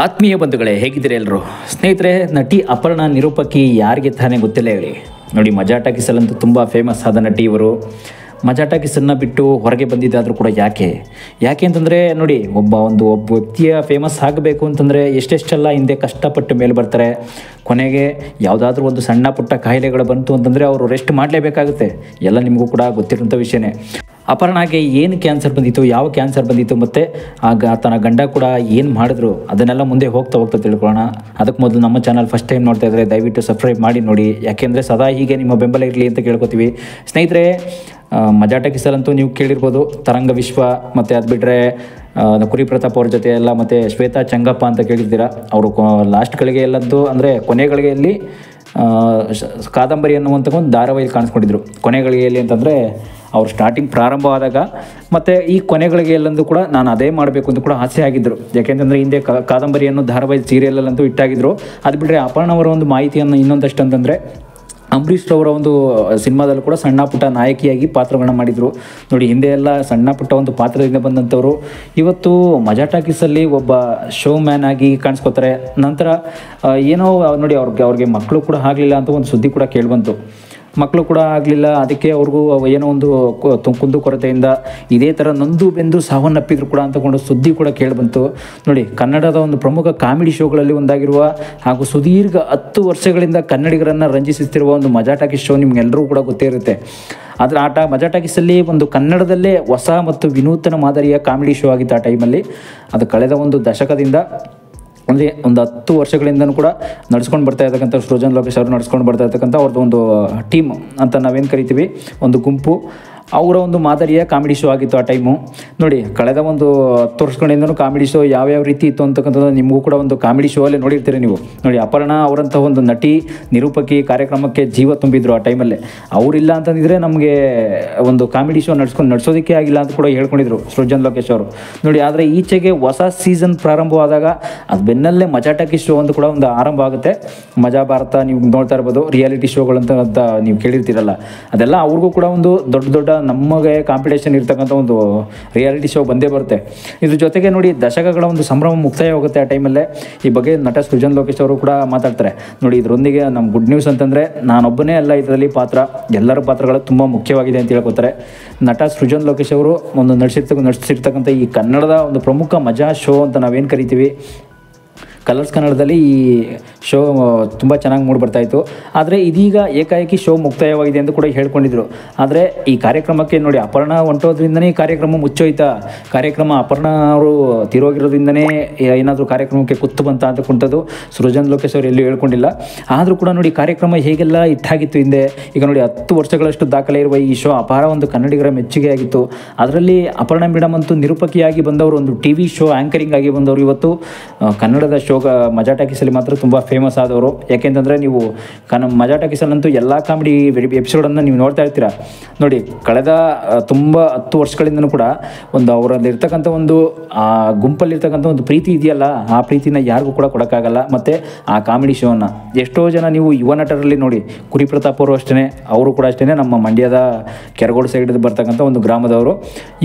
ಆತ್ಮೀಯ ಬಂಧುಗಳೇ, ಹೇಗಿದ್ದೀರಿ ಎಲ್ಲರೂ? ಸ್ನೇಹಿತರೆ, ನಟಿ ಅಪರ್ಣಾ ನಿರೂಪಕಿ ಯಾರಿಗೆ ತಾನೇ ಗೊತ್ತಿಲ್ಲ ಹೇಳಿ. ನೋಡಿ, ಮಜಾ ಟಾಕೀಸಲ್ಲಂತೂ ತುಂಬ ಫೇಮಸ್ ಆದ ನಟಿ ಇವರು. ಮಜಾ ಟಾಕೀಸನ್ನು ಬಿಟ್ಟು ಹೊರಗೆ ಬಂದಿದ್ದಾದರೂ ಕೂಡ ಯಾಕೆ ಅಂತಂದರೆ, ನೋಡಿ, ಒಬ್ಬ ವ್ಯಕ್ತಿಯ ಫೇಮಸ್ ಆಗಬೇಕು ಅಂತಂದರೆ ಎಷ್ಟೆಷ್ಟೆಲ್ಲ ಹಿಂದೆ ಕಷ್ಟಪಟ್ಟು ಮೇಲೆ ಬರ್ತಾರೆ. ಕೊನೆಗೆ ಯಾವುದಾದ್ರೂ ಒಂದು ಸಣ್ಣ ಪುಟ್ಟ ಕಾಯಿಲೆಗಳು ಬಂತು ಅಂತಂದರೆ ಅವರು ರೆಸ್ಟ್ ಮಾಡಲೇಬೇಕಾಗುತ್ತೆ. ಎಲ್ಲ ನಿಮಗೂ ಕೂಡ ಗೊತ್ತಿರೋಂಥ ವಿಷಯನೇ. ಅಪರ್ಣಾಗೆ ಏನು ಕ್ಯಾನ್ಸರ್ ಬಂದಿತ್ತು, ಯಾವ ಕ್ಯಾನ್ಸರ್ ಬಂದಿತ್ತು, ಮತ್ತು ಆಗ ತನ್ನ ಗಂಡ ಕೂಡ ಏನು ಮಾಡಿದ್ರು, ಅದನ್ನೆಲ್ಲ ಮುಂದೆ ಹೋಗ್ತಾ ತಿಳ್ಕೊಳ್ಳೋಣ. ಅದಕ್ಕೆ ಮೊದಲು ನಮ್ಮ ಚಾನಲ್ ಫಸ್ಟ್ ಟೈಮ್ ನೋಡ್ತಾ ಇದ್ದರೆ ದಯವಿಟ್ಟು ಸಬ್ಸ್ಕ್ರೈಬ್ ಮಾಡಿ ನೋಡಿ. ಯಾಕೆಂದರೆ ಸದಾ ಹೀಗೆ ನಿಮ್ಮ ಬೆಂಬಲ ಇರಲಿ ಅಂತ ಕೇಳ್ಕೊತೀವಿ. ಸ್ನೇಹಿತರೆ, ಮಜಾ ಟಾಕೀಸಲ್ಲಂತೂ ನೀವು ಕೇಳಿರ್ಬೋದು, ತರಂಗ ವಿಶ್ವ ಮತ್ತು ಅದು ಬಿಟ್ಟರೆ ಕುರಿ ಪ್ರತಾಪ್ ಅವ್ರ ಜೊತೆ ಎಲ್ಲ, ಮತ್ತು ಶ್ವೇತಾ ಚಂಗಪ್ಪ ಅಂತ ಕೇಳಿರ್ತೀರ. ಅವರು ಲಾಸ್ಟ್ ಗಳಿಗೆಯಲ್ಲಂತೂ ಅಂದರೆ ಕೊನೆಗಳಿಗೆಯಲ್ಲಿ ಕಾದಂಬರಿ ಅನ್ನುವಂಥ ಒಂದು ಧಾರಾವಾಹಿಯಲ್ಲಿ ಕಾಣಿಸ್ಕೊಂಡಿದ್ರು. ಕೊನೆಗಳಿಗೆಯಲ್ಲಿ ಅಂತಂದರೆ ಅವ್ರು ಸ್ಟಾರ್ಟಿಂಗ್ ಪ್ರಾರಂಭವಾದಾಗ ಮತ್ತು ಈ ಕೊನೆಗಳಿಗೆಲ್ಲಂದು ಕೂಡ ನಾನು ಅದೇ ಮಾಡಬೇಕು ಅಂತ ಕೂಡ ಆಸೆ ಆಗಿದ್ದರು. ಯಾಕೆಂತಂದರೆ ಹಿಂದೆ ಕಾದಂಬರಿಯನ್ನು ಧಾರಾವಾಹಿ ಸೀರಿಯಲಲ್ಲಂತೂ ಇಟ್ಟಾಗಿದ್ರು. ಅದು ಬಿಟ್ಟರೆ ಅಪರ್ಣವರ ಒಂದು ಮಾಹಿತಿಯನ್ನು ಇನ್ನೊಂದಷ್ಟು ಅಂತಂದರೆ ಅಂಬರೀಷ್ ರವರ ಒಂದು ಸಿನಿಮಾದಲ್ಲೂ ಕೂಡ ಸಣ್ಣ ಪುಟ್ಟ ನಾಯಕಿಯಾಗಿ ಪಾತ್ರಗಳನ್ನ ಮಾಡಿದರು. ನೋಡಿ, ಹಿಂದೆ ಎಲ್ಲ ಸಣ್ಣ ಪುಟ್ಟ ಒಂದು ಪಾತ್ರದಿಂದ ಬಂದಂಥವ್ರು ಇವತ್ತು ಮಜಾ ಟಾಕೀಸಲ್ಲಿ ಒಬ್ಬ ಶೋ ಮ್ಯಾನ್ ಆಗಿ ಕಾಣಿಸ್ಕೋತಾರೆ. ನಂತರ ಏನೋ ನೋಡಿ, ಅವ್ರಿಗೆ ಮಕ್ಕಳು ಕೂಡ ಆಗಲಿಲ್ಲ ಅಂತ ಒಂದು ಸುದ್ದಿ ಕೂಡ ಕೇಳಿಬಂತು. ಮಕ್ಕಳು ಕೂಡ ಆಗಲಿಲ್ಲ, ಅದಕ್ಕೆ ಅವ್ರಿಗೂ ಏನೋ ಒಂದು ಕುಂದು ಕೊರತೆಯಿಂದ ಇದೇ ಥರ ನೊಂದು ಬೆಂದು ಸಾವನ್ನಪ್ಪಿದ್ರು ಕೂಡ ಅಂತಕೊಂಡು ಸುದ್ದಿ ಕೂಡ ಕೇಳಿಬಂತು. ನೋಡಿ, ಕನ್ನಡದ ಒಂದು ಪ್ರಮುಖ ಕಾಮಿಡಿ ಶೋಗಳಲ್ಲಿ ಒಂದಾಗಿರುವ ಹಾಗೂ ಸುದೀರ್ಘ 10 ವರ್ಷಗಳಿಂದ ಕನ್ನಡಿಗರನ್ನು ರಂಜಿಸುತ್ತಿರುವ ಒಂದು ಮಜಾ ಟಾಕೀಸ್ ಶೋ ನಿಮಗೆಲ್ಲರೂ ಕೂಡ ಗೊತ್ತೇ ಇರುತ್ತೆ. ಆದರೆ ಮಜಾ ಟಾಕೀಸಲ್ಲಿ ಒಂದು ಕನ್ನಡದಲ್ಲೇ ಹೊಸ ಮತ್ತು ವಿನೂತನ ಮಾದರಿಯ ಕಾಮಿಡಿ ಶೋ ಆಗಿತ್ತು ಆ ಟೈಮಲ್ಲಿ. ಅದು ಕಳೆದ ಒಂದು ದಶಕದಿಂದ ಅಂದರೆ ಒಂದು 10 ವರ್ಷಗಳಿಂದನೂ ಕೂಡ ನಡ್ಸ್ಕೊಂಡು ಬರ್ತಾ ಇರ್ತಕ್ಕಂಥ ಸೃಜನ್ ಲೋಕೇಶ್ ಅವರು ನಡ್ಸ್ಕೊಂಡು ಬರ್ತಾ ಇರ್ತಕ್ಕಂಥ ಅವ್ರದ್ದು ಒಂದು ಟೀಮ್ ಅಂತ ನಾವೇನು ಕರಿತೀವಿ, ಒಂದು ಗುಂಪು, ಅವರ ಒಂದು ಮಾದರಿಯ ಕಾಮಿಡಿ ಶೋ ಆಗಿತ್ತು ಆ ಟೈಮು. ನೋಡಿ, ಕಳೆದ ಒಂದು 10 ವರ್ಷಗಳಿಂದನೂ ಕಾಮಿಡಿ ಶೋ ಯಾವ್ಯಾವ ರೀತಿ ಇತ್ತು ಅಂತಕ್ಕಂಥದ್ದು ನಿಮಗೂ ಕೂಡ ಒಂದು ಕಾಮಿಡಿ ಶೋ ಅಲ್ಲೇ ನೋಡಿರ್ತೀರಿ ನೀವು. ನೋಡಿ, ಅಪರ್ಣಾ ಅವರಂಥ ಒಂದು ನಟಿ ನಿರೂಪಕಿ ಕಾರ್ಯಕ್ರಮಕ್ಕೆ ಜೀವ ತುಂಬಿದ್ರು ಆ ಟೈಮಲ್ಲೇ. ಅವರಿಲ್ಲ ಅಂತಂದಿದ್ರೆ ನಮಗೆ ಒಂದು ಕಾಮಿಡಿ ಶೋ ನಡ್ಸೋದಕ್ಕೆ ಆಗಿಲ್ಲ ಅಂತ ಕೂಡ ಹೇಳ್ಕೊಂಡಿದ್ರು ಸೃಜನ್ ಲೋಕೇಶ್ ಅವರು. ನೋಡಿ, ಆದರೆ ಈಚೆಗೆ ಹೊಸ ಸೀಸನ್ ಪ್ರಾರಂಭವಾದಾಗ ಅದು ಬೆನ್ನಲ್ಲೇ ಮಜಾ ಟಾಕೀಸ್ ಶೋ ಅಂತ ಕೂಡ ಒಂದು ಆರಂಭ ಆಗುತ್ತೆ. ಮಜಾ ಭಾರತ ನೀವು ನೋಡ್ತಾ ಇರ್ಬೋದು, ರಿಯಾಲಿಟಿ ಶೋಗಳಂತ ನೀವು ಕೇಳಿರ್ತೀರಲ್ಲ, ಅದೆಲ್ಲ ಅವ್ರಿಗೂ ಕೂಡ ಒಂದು ದೊಡ್ಡ ನಮಗೆ ಕಾಂಪಿಟೇಷನ್ ಇರ್ತಕ್ಕಂಥ ಒಂದು ರಿಯಾಲಿಟಿ ಶೋ ಬಂದೇ ಬರುತ್ತೆ. ಇದ್ರ ಜೊತೆಗೆ ನೋಡಿ, ದಶಕಗಳ ಒಂದು ಸಂಭ್ರಮ ಮುಕ್ತಾಯ ಹೋಗುತ್ತೆ ಆ ಟೈಮಲ್ಲೇ. ಈ ಬಗ್ಗೆ ನಟ ಸೃಜನ್ ಲೋಕೇಶ್ ಅವರು ಕೂಡ ಮಾತಾಡ್ತಾರೆ. ನೋಡಿ, ಇದರೊಂದಿಗೆ ನಮ್ಮ ಗುಡ್ ನ್ಯೂಸ್ ಅಂತಂದರೆ ನಾನೊಬ್ಬನೇ ಅಲ್ಲ ಇದರಲ್ಲಿ ಪಾತ್ರ, ಎಲ್ಲರ ಪಾತ್ರಗಳು ತುಂಬ ಮುಖ್ಯವಾಗಿದೆ ಅಂತ ಹೇಳ್ಕೊತಾರೆ. ನಟ ಸೃಜನ್ ಲೋಕೇಶ್ ಅವರು ಒಂದು ನಡೆಸಿರ್ತಕ್ಕಂಥ ಈ ಕನ್ನಡದ ಒಂದು ಪ್ರಮುಖ ಮಜಾ ಶೋ ಅಂತ ನಾವೇನು ಕರಿತೀವಿ, ಕಲರ್ಸ್ ಕನ್ನಡದಲ್ಲಿ ಈ ಶೋ ತುಂಬ ಚೆನ್ನಾಗಿ ಮೂಡಿಬರ್ತಾಯಿತ್ತು. ಆದರೆ ಇದೀಗ ಏಕಾಏಕಿ ಶೋ ಮುಕ್ತಾಯವಾಗಿದೆ ಅಂತ ಕೂಡ ಹೇಳ್ಕೊಂಡಿದ್ರು. ಆದರೆ ಈ ಕಾರ್ಯಕ್ರಮಕ್ಕೆ ನೋಡಿ, ಅಪರ್ಣಾ ಹೊಂಟೋದ್ರಿಂದನೇ ಈ ಕಾರ್ಯಕ್ರಮ ಮುಚ್ಚೋಯ್ತಾ, ಕಾರ್ಯಕ್ರಮ ಅಪರ್ಣಾ ಅವರು ತಿರೋಗಿರೋದ್ರಿಂದನೇ ಏನಾದರೂ ಕಾರ್ಯಕ್ರಮಕ್ಕೆ ಕುತ್ತು ಬಂತ ಅಂತಕ್ಕಂಥದ್ದು ಸೃಜನ್ ಲೋಕೇಶ್ ಅವರು ಎಲ್ಲೂ ಹೇಳ್ಕೊಂಡಿಲ್ಲ. ಆದರೂ ಕೂಡ ನೋಡಿ, ಕಾರ್ಯಕ್ರಮ ಹೇಗೆಲ್ಲ ಇಟ್ಟಾಗಿತ್ತು ಹಿಂದೆ. ಈಗ ನೋಡಿ, 10 ವರ್ಷಗಳಷ್ಟು ದಾಖಲೆ ಇರುವ ಈ ಶೋ ಅಪಾರ ಒಂದು ಕನ್ನಡಿಗರ ಮೆಚ್ಚುಗೆಯಾಗಿತ್ತು. ಅದರಲ್ಲಿ ಅಪರ್ಣಾ ಮೇಡಮ್ ಅಂತೂ ನಿರೂಪಕಿಯಾಗಿ ಬಂದವರು, ಒಂದು TV ಶೋ ಆ್ಯಂಕರಿಂಗ್ ಆಗಿ ಬಂದವರು ಇವತ್ತು ಕನ್ನಡದ ಶೋ ಮಜಾ ಟಾಕೀಸಲ್ಲಿ ಮಾತ್ರ ತುಂಬ ಫೇಮಸ್ ಆದವರು. ಯಾಕೆಂತಂದರೆ ನೀವು ಮಜಾ ಟಾಕೀಸಲ್ಲಂತೂ ಎಲ್ಲ ಕಾಮಿಡಿ ಎಪಿಸೋಡನ್ನು ನೀವು ನೋಡ್ತಾ ಇರ್ತೀರ. ನೋಡಿ, ಕಳೆದ ತುಂಬ 10 ವರ್ಷಗಳಿಂದನೂ ಕೂಡ ಒಂದು ಅವರಲ್ಲಿರ್ತಕ್ಕಂಥ ಒಂದು ಆ ಗುಂಪಲ್ಲಿರ್ತಕ್ಕಂಥ ಒಂದು ಪ್ರೀತಿ ಇದೆಯಲ್ಲ, ಆ ಪ್ರೀತಿನ ಯಾರಿಗೂ ಕೂಡ ಕೊಡೋಕ್ಕಾಗಲ್ಲ. ಮತ್ತು ಆ ಕಾಮಿಡಿ ಶೋವನ್ನು ಎಷ್ಟೋ ಜನ ನೀವು ಯುವ ನಟರಲ್ಲಿ ನೋಡಿ, ಕುರಿ ಪ್ರತಾಪ್ ಅವರು ಅಷ್ಟೇ, ಅವರು ಕೂಡ ಅಷ್ಟೇ ನಮ್ಮ ಮಂಡ್ಯದ ಕೆರಗೋಡು ಸೈಡ್ ಬರ್ತಕ್ಕಂಥ ಒಂದು ಗ್ರಾಮದವರು.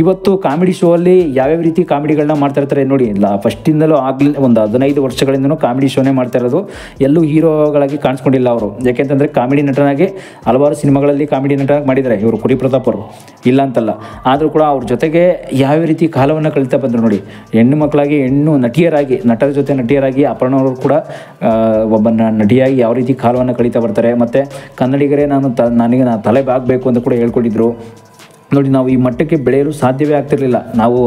ಇವತ್ತು ಕಾಮಿಡಿ ಶೋ ಅಲ್ಲಿ ಯಾವ್ಯಾವ ರೀತಿ ಕಾಮಿಡಿಗಳನ್ನ ಮಾಡ್ತಾ ಇರ್ತಾರೆ ನೋಡಿ. ಫಸ್ಟಿಂದಲೂ ಆಗಲಿ ಒಂದು 15 ವರ್ಷಗಳಿಂದನೂ ಕಾಮಿಡಿ ಶೋನೇ ಮಾಡ್ತಾ ಇರೋದು. ಎಲ್ಲೂ ಹೀರೋಗಳಾಗಿ ಕಾಣಿಸ್ಕೊಂಡಿಲ್ಲ ಅವರು. ಯಾಕೆಂತಂದರೆ ಕಾಮಿಡಿ ನಟನಾಗಿ ಹಲವಾರು ಸಿನಿಮಾಗಳಲ್ಲಿ ಕಾಮಿಡಿ ನಟನಾಗಿ ಮಾಡಿದ್ದಾರೆ ಇವರು ಕುರಿ ಪ್ರತಾಪ್ ಅವರು, ಇಲ್ಲ ಅಂತಲ್ಲ. ಆದರೂ ಕೂಡ ಅವ್ರ ಜೊತೆಗೆ ಯಾವ್ಯಾವ ರೀತಿ ಕಾಲವನ್ನು ಕಳೀತಾ ಬಂದರು ನೋಡಿ. ಹೆಣ್ಣು ಮಕ್ಕಳಾಗಿ ನಟಿಯರಾಗಿ, ನಟರ ಜೊತೆ ನಟಿಯರಾಗಿ ಅಪರ್ಣಾ ಅವರು ಕೂಡ ಒಬ್ಬ ನಟಿಯಾಗಿ ಯಾವ ರೀತಿ ಕಾಲವನ್ನು ಕಳೀತಾ ಬರ್ತಾರೆ. ಮತ್ತು ಕನ್ನಡಿಗರೇ ನನಗೆ ತಲೆ ಬಾಗಬೇಕು ಅಂತ ಕೂಡ ಹೇಳ್ಕೊಂಡಿದ್ರು. ನೋಡಿ, ನಾವು ಈ ಮಟ್ಟಕ್ಕೆ ಬೆಳೆಯಲು ಸಾಧ್ಯವೇ ಆಗ್ತಿರಲಿಲ್ಲ. ನಾವು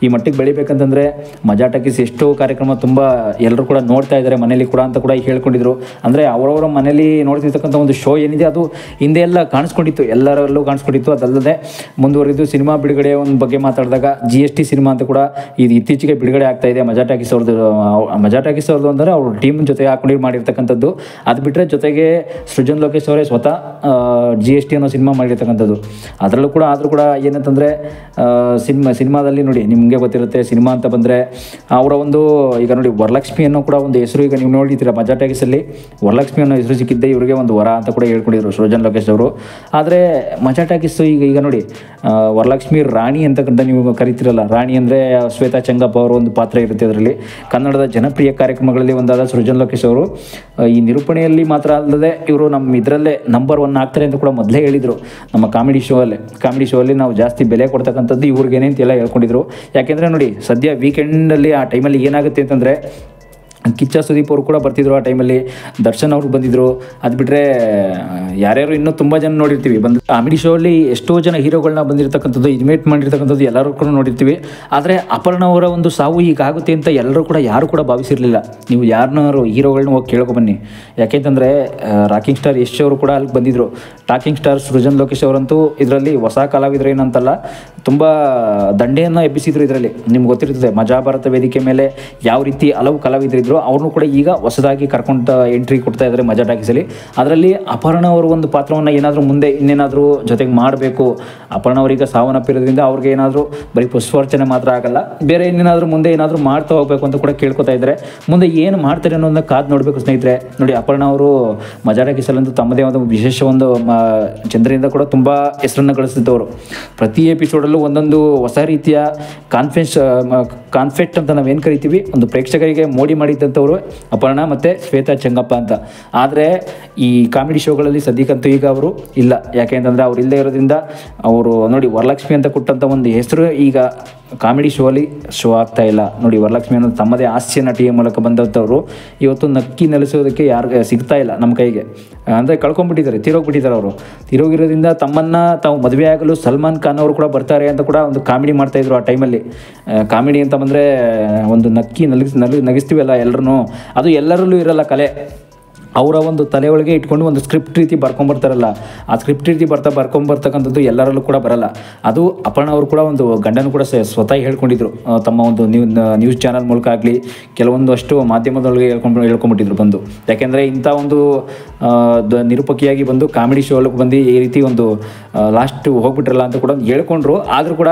ಈ ಮಟ್ಟಕ್ಕೆ ಬೆಳಿಬೇಕಂತಂದರೆ ಮಜಾ ಟಾಕೀಸ್ ಎಷ್ಟೋ ಕಾರ್ಯಕ್ರಮ ತುಂಬ ಎಲ್ಲರೂ ಕೂಡ ನೋಡ್ತಾ ಇದ್ದಾರೆ ಮನೇಲಿ ಕೂಡ ಅಂತ ಕೂಡ ಹೇಳ್ಕೊಂಡಿದ್ರು. ಅಂದರೆ ಅವರವರ ಮನೇಲಿ ನೋಡ್ತಿರ್ತಕ್ಕಂಥ ಒಂದು ಶೋ ಏನಿದೆ ಅದು ಹಿಂದೆ ಎಲ್ಲ ಕಾಣಿಸ್ಕೊಂಡಿತ್ತು, ಎಲ್ಲರಲ್ಲೂ ಕಾಣಿಸ್ಕೊಂಡಿತ್ತು. ಅದಲ್ಲದೆ ಮುಂದುವರಿದು ಸಿನಿಮಾ ಬಿಡುಗಡೆ ಒಂದು ಬಗ್ಗೆ ಮಾತಾಡಿದಾಗ GST ಸಿನಿಮಾ ಅಂತ ಕೂಡ ಇದು ಇತ್ತೀಚೆಗೆ ಬಿಡುಗಡೆ ಆಗ್ತಾ ಇದೆ. ಮಜಾ ಟಾಕೀಸ್ ಅವ್ರದ್ದು ಅಂದರೆ ಅವ್ರ ಟೀಮ್ ಜೊತೆ ಹಾಕೊಂಡು ಮಾಡಿರ್ತಕ್ಕಂಥದ್ದು. ಅದು ಬಿಟ್ಟರೆ ಜೊತೆಗೆ ಸೃಜನ್ ಲೋಕೇಶ್ ಅವರೇ ಸ್ವತಃ GST ಅನ್ನೋ ಸಿನಿಮಾ ಮಾಡಿರ್ತಕ್ಕಂಥದ್ದು. ಅದರಲ್ಲೂ ಕೂಡ ಆದರೂ ಆದರೂ ಕೂಡ ಏನಂತಂದರೆ ಸಿನಿಮಾದಲ್ಲಿ ನೋಡಿ ನಿಮಗೆ ಗೊತ್ತಿರುತ್ತೆ, ಸಿನಿಮಾ ಅಂತ ಬಂದರೆ ಅವರ ಒಂದು ಈಗ ನೋಡಿ ವರಲಕ್ಷ್ಮಿ ಅನ್ನೋ ಕೂಡ ಒಂದು ಹೆಸರು ಈಗ ನೀವು ನೋಡಿದ್ದೀರಾ ಮಜಾ ಟಾಕೀಸಲ್ಲಿ ವರಲಕ್ಷ್ಮಿ ಅನ್ನೋ ಹೆಸರು ಸಿಕ್ಕಿದ್ದೆ ಇವರಿಗೆ ಒಂದು ವರ ಅಂತ ಕೂಡ ಹೇಳ್ಕೊಂಡಿದ್ರು ಸೃಜನ್ ಲೋಕೇಶ್ ಅವರು. ಆದರೆ ಮಜಾ ಟಾಕೀಸು ಈಗ ನೋಡಿ ವರಲಕ್ಷ್ಮಿ ರಾಣಿ ಅಂತಕ್ಕಂಥ ನೀವು ಕರಿತಿರಲ್ಲ, ರಾಣಿ ಅಂದರೆ ಶ್ವೇತಾ ಚೆಂಗಪ್ಪ ಅವರು ಒಂದು ಪಾತ್ರ ಇರುತ್ತೆ ಅದರಲ್ಲಿ. ಕನ್ನಡದ ಜನಪ್ರಿಯ ಕಾರ್ಯಕ್ರಮಗಳಲ್ಲಿ ಒಂದಾದ ಸೃಜನ್ ಲೋಕೇಶ್ ಅವರು ಈ ನಿರೂಪಣೆಯಲ್ಲಿ ಮಾತ್ರ ಅಲ್ಲದೆ ಇವರು ನಮ್ಮ ಇದರಲ್ಲೇ ನಂಬರ್ 1 ಆಗ್ತಾರೆ ಅಂತ ಕೂಡ ಮೊದಲೇ ಹೇಳಿದರು. ನಮ್ಮ ಕಾಮಿಡಿ ಶೋ ಅಲ್ಲಿ ನಾವು ಜಾಸ್ತಿ ಬೆಲೆ ಕೊಡ್ತಕ್ಕಂಥದ್ದು ಇವ್ರಿಗೇನೆ ಅಂತೆಲ್ಲ ಹೇಳ್ಕೊಂಡಿದ್ರು. ಯಾಕೆಂದರೆ ನೋಡಿ ಸದ್ಯ ವೀಕೆಂಡಲ್ಲಿ ಆ ಟೈಮಲ್ಲಿ ಏನಾಗುತ್ತೆ ಅಂತಂದರೆ ಕಿಚ್ಚ ಸುದೀಪ್ ಅವರು ಕೂಡ ಬರ್ತಿದ್ರು, ಆ ಟೈಮಲ್ಲಿ ದರ್ಶನ್ ಅವರು ಬಂದಿದ್ದರು. ಅದು ಬಿಟ್ಟರೆ ಯಾರ್ಯಾರು ಇನ್ನೂ ತುಂಬ ಜನ ನೋಡಿರ್ತೀವಿ ಬಂದು ಕಾಮಿಡಿ ಶೋ ಅಲ್ಲಿ ಎಷ್ಟೋ ಜನ ಹೀರೋಗಳನ್ನ ಬಂದಿರತಕ್ಕಂಥದ್ದು ಇನ್ವೈಟ್ ಮಾಡಿರ್ತಕ್ಕಂಥದ್ದು ಎಲ್ಲರೂ ಕೂಡ ನೋಡಿರ್ತೀವಿ. ಆದರೆ ಅಪರ್ಣ ಅವರ ಒಂದು ಸಾವು ಈಗ ಆಗುತ್ತೆ ಅಂತ ಎಲ್ಲರೂ ಕೂಡ ಯಾರು ಕೂಡ ಭಾವಿಸಿರಲಿಲ್ಲ. ನೀವು ಯಾರನ್ನಾರು ಹೀರೋಗಳನ್ನ ಹೋಗಿ ಕೇಳ್ಕೊಬನ್ನಿ. ಯಾಕೆಂತಂದರೆ ರಾಕಿಂಗ್ ಸ್ಟಾರ್ ಯಶ್ ಅವರು ಕೂಡ ಅಲ್ಲಿಗೆ ಬಂದಿದ್ದರು. ಟಾಕಿಂಗ್ ಸ್ಟಾರ್ ಸೃಜನ್ ಲೋಕೇಶ್ ಅವರಂತೂ ಇದರಲ್ಲಿ ಹೊಸ ಕಲಾವಿದರು ಏನಂತಲ್ಲ ತುಂಬ ದಂಡೆಯನ್ನು ಎಬ್ಬಿಸಿದ್ರು. ಇದರಲ್ಲಿ ನಿಮ್ಗೆ ಗೊತ್ತಿರ್ತದೆ ಮಜಾ ಭಾರತ ವೇದಿಕೆ ಮೇಲೆ ಯಾವ ರೀತಿ ಹಲವು ಕಲಾವಿದರಿದ್ದರು, ಅವ್ರನ್ನೂ ಕೂಡ ಈಗ ಹೊಸದಾಗಿ ಕರ್ಕೊಂಡು ಎಂಟ್ರಿ ಕೊಡ್ತಾ ಇದ್ದಾರೆ ಮಜಾ ಟಾಕೀಸಲ್ಲಿ. ಅದರಲ್ಲಿ ಅಪರ್ಣ ಅವರು ಒಂದು ಪಾತ್ರವನ್ನು ಏನಾದರೂ ಮುಂದೆ ಇನ್ನೇನಾದರೂ ಜೊತೆಗೆ ಮಾಡಬೇಕು. ಅಪರ್ಣ ಅವರೀಗ ಸಾವನ್ನಪ್ಪಿರೋದ್ರಿಂದ ಅವ್ರಿಗೆ ಏನಾದರೂ ಬರೀ ಪುಷ್ಪಾರ್ಚನೆ ಮಾತ್ರ ಆಗಲ್ಲ, ಬೇರೆ ಇನ್ನೇನಾದರೂ ಮುಂದೆ ಏನಾದರೂ ಮಾಡ್ತಾ ಹೋಗಬೇಕು ಅಂತ ಕೂಡ ಕೇಳ್ಕೊತಾ ಇದ್ದಾರೆ. ಮುಂದೆ ಏನು ಮಾಡ್ತಾರೆ ಅನ್ನೋದನ್ನ ಕಾದು ನೋಡಬೇಕು ಸ್ನೇಹಿತರೆ. ನೋಡಿ ಅಪರ್ಣ ಅವರು ಮಜಾ ಟಾಕೀಸಲ್ಲಂತೂ ತಮ್ಮದೇ ಒಂದು ವಿಶೇಷ ಒಂದು ಜನರಿಂದ ಕೂಡ ತುಂಬ ಹೆಸರನ್ನು ಗಳಿಸಿದ್ದವರು. ಪ್ರತಿ ಎಪಿಸೋಡಲ್ಲೂ ಒಂದೊಂದು ಹೊಸ ರೀತಿಯ ಕಾನ್ಫೆಕ್ಟ್ ಅಂತ ನಾವೇನು ಕರಿತೀವಿ, ಒಂದು ಪ್ರೇಕ್ಷಕರಿಗೆ ಮೋಡಿ ಮಾಡಿದ್ದಂಥವ್ರು ಅಪರ್ಣ ಮತ್ತು ಶ್ವೇತಾ ಚೆಂಗಪ್ಪ ಅಂತ. ಆದರೆ ಈ ಕಾಮಿಡಿ ಶೋಗಳಲ್ಲಿ ಸದ್ಯಕ್ಕಂತೂ ಈಗ ಅವರು ಇಲ್ಲ. ಯಾಕೆ ಅಂತಂದರೆ ಅವ್ರು ಇಲ್ಲದೆ ಇರೋದ್ರಿಂದ ಅವರು ನೋಡಿ ವರಲಕ್ಷ್ಮಿ ಅಂತ ಕೊಟ್ಟಂಥ ಒಂದು ಹೆಸರು ಈಗ ಕಾಮಿಡಿ ಶೋ ಆಗ್ತಾ ಇಲ್ಲ. ನೋಡಿ ವರಲಕ್ಷ್ಮಿ ಅನ್ನೋದು ತಮ್ಮದೇ ಹಾಸ್ಯ ನಟಿಯ ಮೂಲಕ ಬಂದಂಥವ್ರು ಇವತ್ತು ನಕ್ಕಿ ನೆಲೆಸೋದಕ್ಕೆ ಯಾರು ಸಿಗ್ತಾ ಇಲ್ಲ ನಮ್ಮ ಕೈಗೆ. ಅಂದರೆ ಕಳ್ಕೊಂಡ್ಬಿಟ್ಟಿದ್ದಾರೆ, ತೀರೋಗ್ಬಿಟ್ಟಿದ್ದಾರೆ. ಅವರು ತೀರೋಗಿರೋದ್ರಿಂದ ತಮ್ಮನ್ನು ತಾವು ಮದುವೆ ಆಗಲು ಸಲ್ಮಾನ್ ಖಾನ್ ಅವರು ಕೂಡ ಬರ್ತಾರೆ ಅಂತ ಕೂಡ ಒಂದು ಕಾಮಿಡಿ ಮಾಡ್ತಾಯಿದ್ರು ಆ ಟೈಮಲ್ಲಿ. ಕಾಮಿಡಿ ಅಂತ ಬಂದರೆ ಒಂದು ನಕ್ಕಿ ನಗಿಸ್ತೀವಲ್ಲ ಎಲ್ಲರೂ, ಅದು ಎಲ್ಲರಲ್ಲೂ ಇರಲ್ಲ ಕಲೆ. ಅವರ ಒಂದು ತಲೆ ಒಳಗೆ ಇಟ್ಕೊಂಡು ಒಂದು ಸ್ಕ್ರಿಪ್ಟ್ ರೀತಿ ಬರ್ಕೊಂಬರ್ತಾರಲ್ಲ, ಆ ಸ್ಕ್ರಿಪ್ಟ್ ರೀತಿ ಬರ್ಕೊಂಬರ್ತಕ್ಕಂಥದ್ದು ಎಲ್ಲರಲ್ಲೂ ಕೂಡ ಬರಲ್ಲ. ಅದು ಅಪರ್ಣ ಅವರು ಕೂಡ ಒಂದು ಗಂಡನೂ ಕೂಡ ಸ್ವತಃ ಹೇಳ್ಕೊಂಡಿದ್ರು ತಮ್ಮ ಒಂದು ನ್ಯೂಸ್ ಚಾನಲ್ ಮೂಲಕ ಆಗಲಿ ಕೆಲವೊಂದು ಅಷ್ಟು ಮಾಧ್ಯಮದೊಳಗೆ ಹೇಳ್ಕೊಂಬಿಟ್ಟಿದ್ರು ಬಂದು. ಯಾಕೆಂದರೆ ಇಂಥ ಒಂದು ನಿರೂಪಕಿಯಾಗಿ ಬಂದು ಕಾಮಿಡಿ ಶೋ ಒಳಗೆ ಬಂದು ಈ ರೀತಿ ಒಂದು ಲಾಸ್ಟ್ ಹೋಗ್ಬಿಟ್ರಲ್ಲ ಅಂತ ಕೂಡ ಹೇಳ್ಕೊಂಡ್ರು. ಆದರೂ ಕೂಡ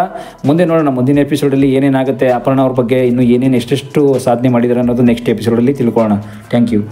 ಮುಂದೆ ನೋಡೋಣ ಮುಂದಿನ ಎಪಿಸೋಡಲ್ಲಿ ಏನೇನಾಗುತ್ತೆ, ಅಪರ್ಣ ಅವ್ರ ಬಗ್ಗೆ ಇನ್ನೂ ಏನೇನು ಎಷ್ಟೆಷ್ಟು ಸಾಧನೆ ಮಾಡಿದ್ದಾರೆ ಅನ್ನೋದು ನೆಕ್ಸ್ಟ್ ಎಪಿಸೋಡಲ್ಲಿ ತಿಳ್ಕೊಳ್ಳೋಣ. Thank you.